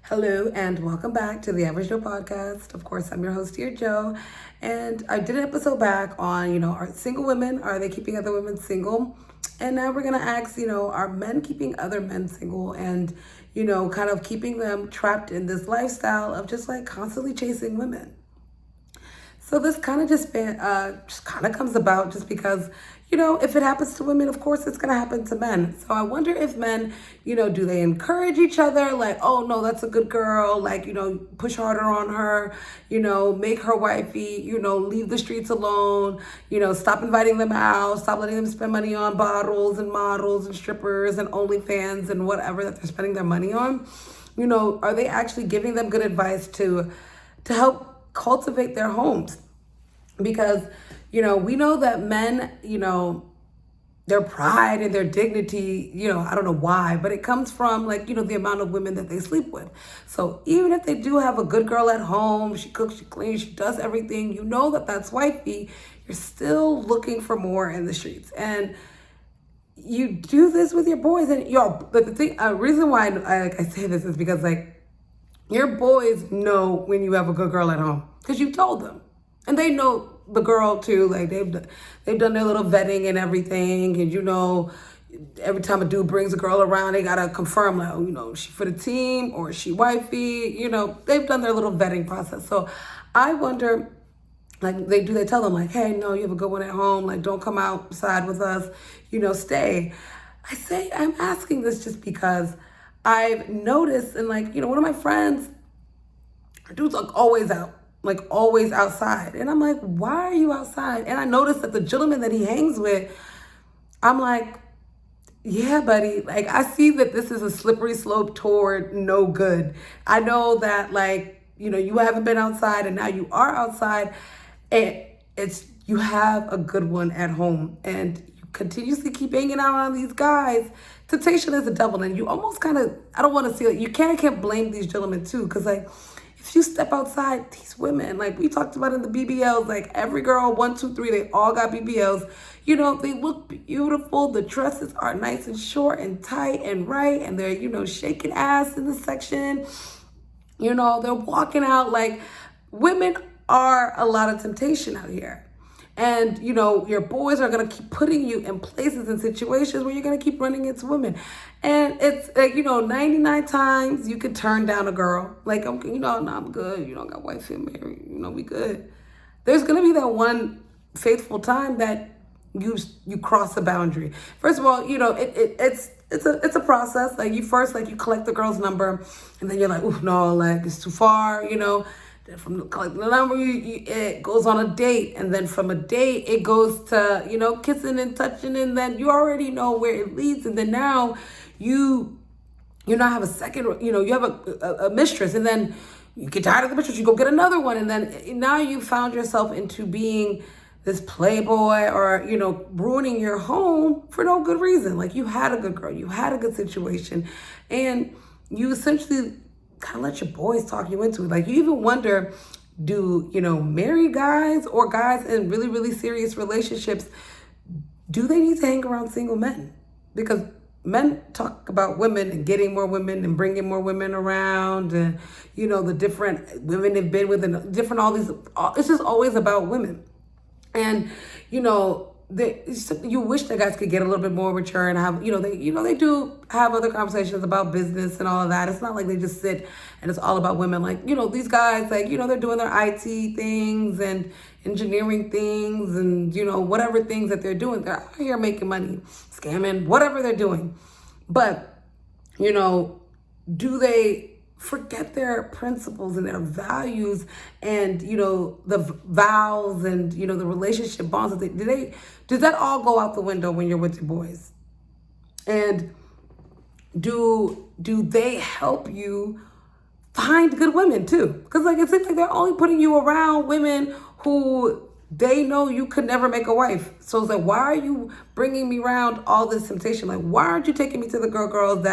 Hello and welcome back to the Average Joe podcast. Of course, I'm your host here, Joe. And I did an episode back on, are single women, are they keeping other women single? And now we're going to ask, are men keeping other men single and, kind of keeping them trapped in this lifestyle of just like constantly chasing women? So this kind of just kind of comes about just because, if it happens to women, of course it's going to happen to men. So I wonder if men, do they encourage each other? Like, oh no, that's a good girl. Like, push harder on her, make her wifey, leave the streets alone, stop inviting them out, stop letting them spend money on bottles and models and strippers and OnlyFans and whatever that they're spending their money on. Are they actually giving them good advice to help cultivate their homes? Because we know that men, their pride and their dignity, I don't know why, but it comes from the amount of women that they sleep with. So even if they do have a good girl at home, she cooks, she cleans, she does everything, that's wifey, you're still looking for more in the streets. And you do this with your boys. And but the thing, reason why I say this is because your boys know when you have a good girl at home because you told them, and they know the girl too. Like they've done their little vetting and everything, and every time a dude brings a girl around, they gotta confirm she for the team or she wifey. They've done their little vetting process. So I wonder, they tell them hey, no, you have a good one at home. Don't come outside with us. Stay. I'm asking this just because I've noticed, and one of my friends, her dude's always out, always outside. And I'm like, why are you outside? And I noticed that the gentleman that he hangs with, I'm like, yeah, buddy, I see that this is a slippery slope toward no good. I know that you haven't been outside and now you are outside, and you have a good one at home and you continuously keep hanging out on these guys. Temptation is a devil, and you almost kind of, I don't want to see it. You can't blame these gentlemen too, because if you step outside, these women, we talked about in the BBLs, every girl, 1, 2, 3, they all got BBLs. They look beautiful. The dresses are nice and short and tight and right, and they're, shaking ass in the section. They're walking out. Women are a lot of temptation out here. And, your boys are going to keep putting you in places and situations where you're going to keep running into women. And it's 99 times you could turn down a girl. I'm good. I got wife and married. We good. There's going to be that one faithful time that you cross a boundary. First of all, it's a process. You first, you collect the girl's number, and then you're like, oh, no, it's too far, From collecting the number, it goes on a date, and then from a date, it goes to, kissing and touching, and then you already know where it leads, and then now you now have a second, you have a mistress, and then you get tired of the mistress, you go get another one, and then now you found yourself into being this playboy or, ruining your home for no good reason. You had a good girl, you had a good situation, and you essentially kind of let your boys talk you into it. You even wonder, do, married guys or guys in really, really serious relationships, do they need to hang around single men? Because men talk about women and getting more women and bringing more women around, and, the different women they've been with, and it's just always about women. And, you wish that guys could get a little bit more mature and have, they do have other conversations about business and all of that. It's not like they just sit and it's all about women. These guys, they're doing their IT things and engineering things and, whatever things that they're doing. They're out here making money, scamming, whatever they're doing. But, do they forget their principles and their values and, the vows and, the relationship bonds that does that all go out the window when you're with your boys? And do they help you find good women too? Because it seems like they're only putting you around women who they know you could never make a wife. So it's why are you bringing me around all this temptation? Why aren't you taking me to the girls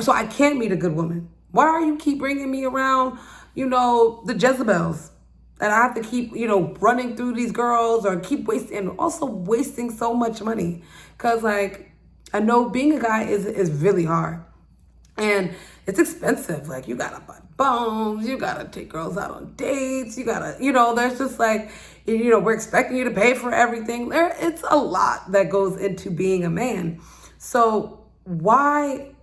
so I can't meet a good woman? Why are you keep bringing me around, the Jezebels? And I have to keep, running through these girls or keep wasting, and also wasting so much money. Because, I know being a guy is really hard. And it's expensive. Like, you gotta buy bones, you gotta take girls out on dates, you gotta, there's just like, we're expecting you to pay for everything. It's a lot that goes into being a man. So why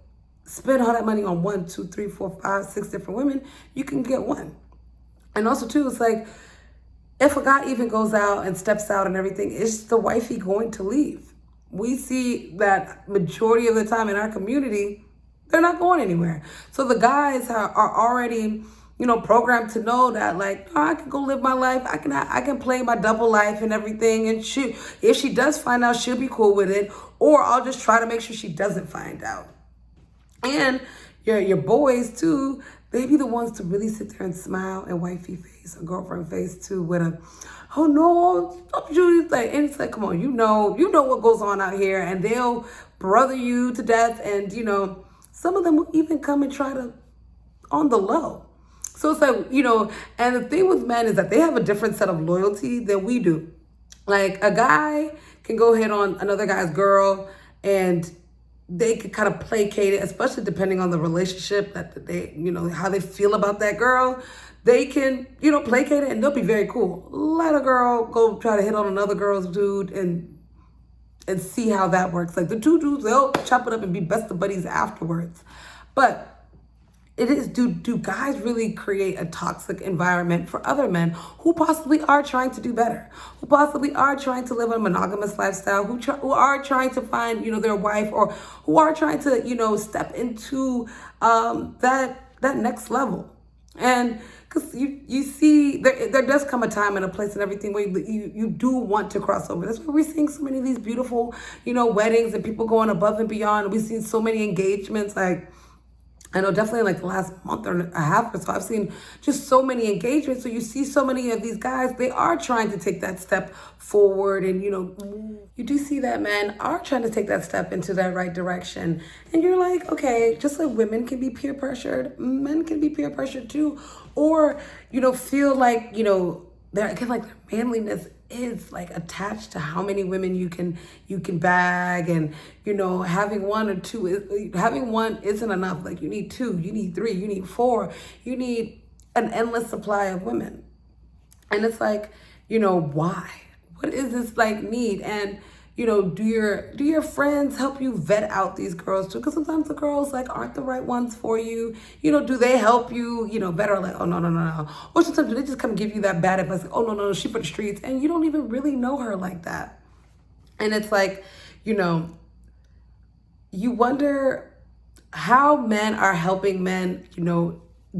spend all that money on 1, 2, 3, 4, 5, 6 different women? You can get one. And also too, it's like, if a guy even goes out and steps out and everything, is the wifey going to leave? We see that majority of the time in our community, they're not going anywhere. So the guys are already, programmed to know that, like, oh, I can go live my life. I can play my double life and everything. And if she does find out, she'll be cool with it. Or I'll just try to make sure she doesn't find out. And your boys too, they be the ones to really sit there and smile and wifey face or girlfriend face too with a, oh no, stop you. Like, and it's like, come on, you know what goes on out here, and they'll brother you to death. And some of them will even come and try to on the low. So it's like, and the thing with men is that they have a different set of loyalty than we do. Like, a guy can go hit on another guy's girl and they could kind of placate it, especially depending on the relationship that they, how they feel about that girl. They can, placate it, and they'll be very cool. Let a girl go try to hit on another girl's dude and see how that works. Like, the two dudes, they'll chop it up and be best of buddies afterwards. But it is, do guys really create a toxic environment for other men who possibly are trying to do better, who possibly are trying to live a monogamous lifestyle, who are trying to find, their wife, or who are trying to, step into that next level? And because you see, there does come a time and a place and everything where you do want to cross over. That's why we're seeing so many of these beautiful, weddings and people going above and beyond. We've seen so many engagements, like, I know definitely like the last month or a half or so, I've seen just so many engagements. So you see so many of these guys, they are trying to take that step forward. And, you do see that men are trying to take that step into that right direction. And you're like, okay, just like women can be peer pressured, men can be peer pressured too. Or, feel like, they're again, like, their manliness is like attached to how many women you can bag, and having one or two having one isn't enough. Like, you need 2, you need 3, you need 4, you need an endless supply of women. And it's like, why? What is this like need? And do your friends help you vet out these girls too? Because sometimes the girls like aren't the right ones for you. Do they help you, better, like, oh no. Or sometimes do they just come give you that bad advice, like, oh no, she for the streets, and you don't even really know her like that. And it's like, you wonder how men are helping men,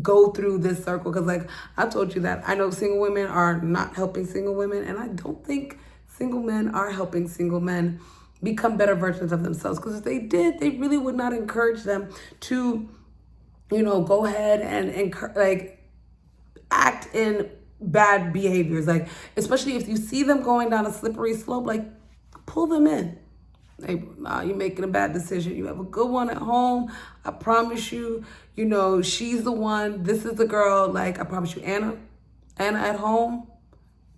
go through this circle. Because, like, I told you that I know single women are not helping single women, and I don't think single men are helping single men become better versions of themselves. Because if they did, they really would not encourage them to, go ahead and like act in bad behaviors. Like, especially if you see them going down a slippery slope, like, pull them in. Hey, nah, you're making a bad decision. You have a good one at home. I promise you, she's the one. This is the girl. Like, I promise you, Anna at home,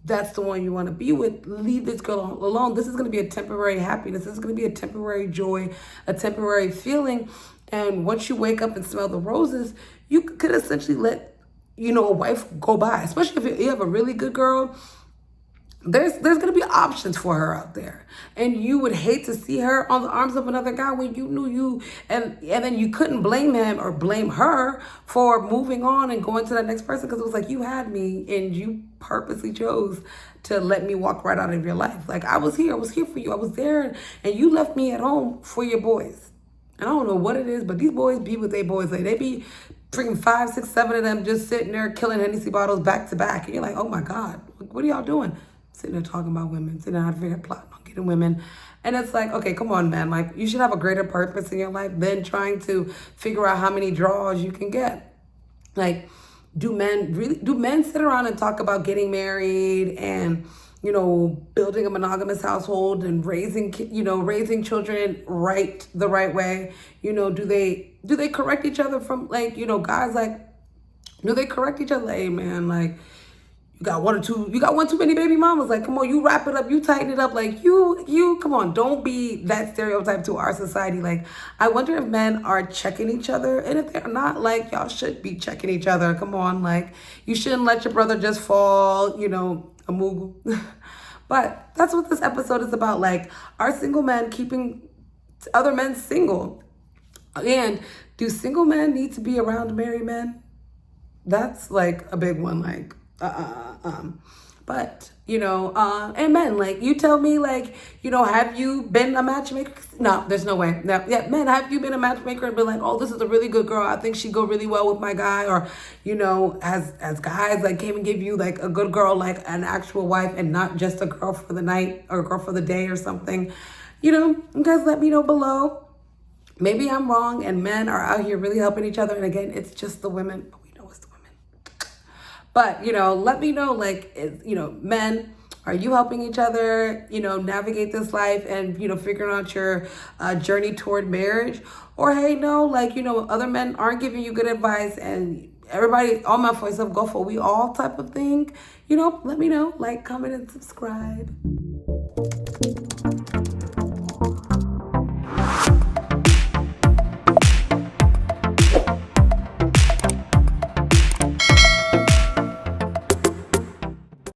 that's the one you want to be with. Leave this girl alone. This is going to be a temporary happiness. This is going to be a temporary joy, a temporary feeling. And once you wake up and smell the roses, you could essentially let, a wife go by. Especially if you have a really good girl, there's going to be options for her out there. And you would hate to see her on the arms of another guy when you knew you, and then you couldn't blame him or blame her for moving on and going to that next person, because it was like, you had me and you purposely chose to let me walk right out of your life. Like, I was here for you. I was there, and you left me at home for your boys. And I don't know what it is, but these boys be with their boys. Like, they be freaking 5, 6, 7 of them just sitting there killing Hennessy bottles back to back. And you're like, oh my God, what are y'all doing? Sitting there talking about women, sitting there how to figure out plotting on getting women. And it's like, okay, come on, man. Like, you should have a greater purpose in your life than trying to figure out how many draws you can get. Like, do men sit around and talk about getting married and, building a monogamous household and raising children the right way? Do they correct each other from, like, guys, like, do they correct each other? Like, hey, man, like, you got one too many baby mamas. Like, come on, you wrap it up, you tighten it up. Like, come on, don't be that stereotype to our society. Like, I wonder if men are checking each other. And if they're not, like, y'all should be checking each other. Come on, like, you shouldn't let your brother just fall, a mugu. But that's what this episode is about. Like, are single men keeping other men single? And do single men need to be around married men? That's like a big one. Like, but and men, like, you tell me, like, have you been a matchmaker? No, there's no way. No, yeah, men, have you been a matchmaker and been like, oh, this is a really good girl, I think she'd go really well with my guy? Or as guys, like, came and give you like a good girl, like an actual wife, and not just a girl for the night or a girl for the day or something? You guys, let me know below. Maybe I'm wrong and men are out here really helping each other, and again, it's just the women. But, let me know, like, men, are you helping each other, navigate this life and, figuring out your journey toward marriage? Or, hey, no, like, other men aren't giving you good advice and everybody, all my voice of go for we all type of thing. Let me know, like, comment, and subscribe.